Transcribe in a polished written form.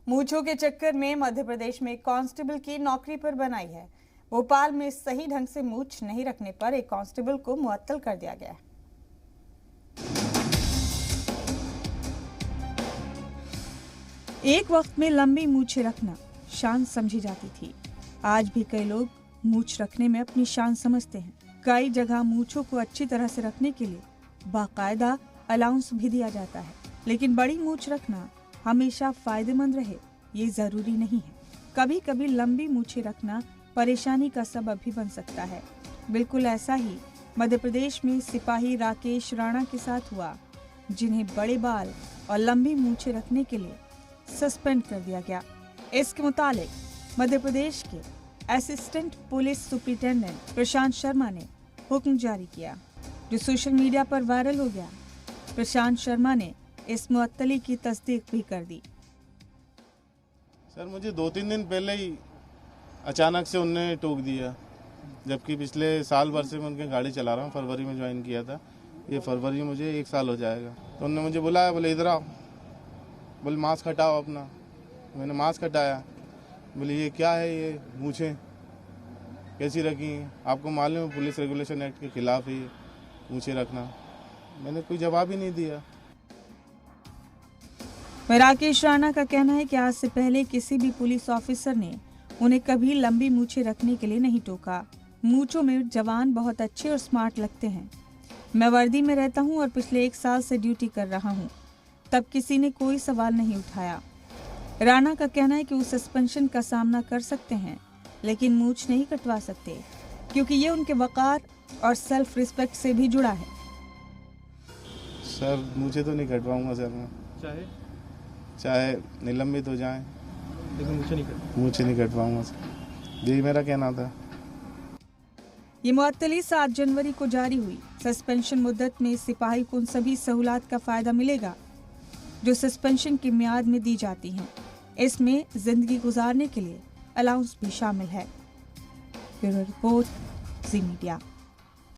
मूंछों के चक्कर में मध्य प्रदेश में कांस्टेबल की नौकरी पर बनाई है। भोपाल में सही ढंग से मूंछ नहीं रखने पर एक कांस्टेबल को मुअत्तल कर दिया गया है। एक वक्त में लंबी मूंछें रखना शान समझी जाती थी। आज भी कई लोग मूंछ रखने में अपनी शान समझते हैं। कई जगह मूंछों को अच्छी तरह से रखने के लिए बाकायदा अलाउंस भी दिया जाता है, लेकिन बड़ी मूंछ रखना हमेशा फायदेमंद रहे ये जरूरी नहीं है। कभी कभी लंबी मूंछें रखना परेशानी का सबब भी बन सकता है। बिल्कुल ऐसा ही मध्य प्रदेश में सिपाही राकेश राणा के साथ हुआ, जिन्हें बड़े बाल और लंबी मूंछें रखने के लिए सस्पेंड कर दिया गया। इसके मुताबिक मध्य प्रदेश के असिस्टेंट पुलिस सुपरिटेंडेंट प्रशांत शर्मा ने हुक्म जारी किया, जो सोशल मीडिया पर वायरल हो गया। प्रशांत शर्मा ने इस मुअत्तली की तस्दीक भी कर दी। सर, मुझे 2-3 दिन पहले ही अचानक से उनने टोक दिया, जबकि पिछले साल भर से मैं उनकी गाड़ी चला रहा हूँ। फरवरी में ज्वाइन किया था, ये फरवरी में मुझे 1 साल हो जाएगा। तो उन्होंने मुझे बुलाया, बोले इधर आओ, बोले मास्क हटाओ अपना। मैंने मास्क हटाया, बोले ये क्या है, ये मूंछें कैसी रखी हैं? आपको मालूम है पुलिस रेगुलेशन एक्ट के खिलाफ है ये मूंछें रखना। मैंने कोई जवाब ही नहीं दिया। राकेश राणा का कहना है कि आज से पहले किसी भी पुलिस ऑफिसर ने उन्हें कभी लंबी मूंछें रखने के लिए नहीं टोका। मूंछों में जवान बहुत अच्छे और स्मार्ट लगते हैं। मैं वर्दी में रहता हूं और पिछले 1 साल से ड्यूटी कर रहा हूं, तब किसी ने कोई सवाल नहीं उठाया। राणा का कहना है कि वो सस्पेंशन का सामना कर सकते हैं, लेकिन मूंछ नहीं कटवा सकते, क्योंकि ये उनके वकार और सेल्फ रिस्पेक्ट से भी जुड़ा है। सर, मुझे तो नहीं कटवाऊंगा सर, मैं चाहे निलंबित हो जाए, लेकिन मुझे नहीं कटवाऊंगा सर। यही मेरा कहना था। ये मुअत्तली 7 जनवरी को जारी हुई। सस्पेंशन मुद्दत में सिपाही को उन सभी सहूलत का फायदा मिलेगा जो सस्पेंशन की मियाद में दी जाती हैं। इसमें जिंदगी गुजारने के लिए अलाउंस भी शामिल है। ब्यूरो रिपोर्ट, जी मीडिया।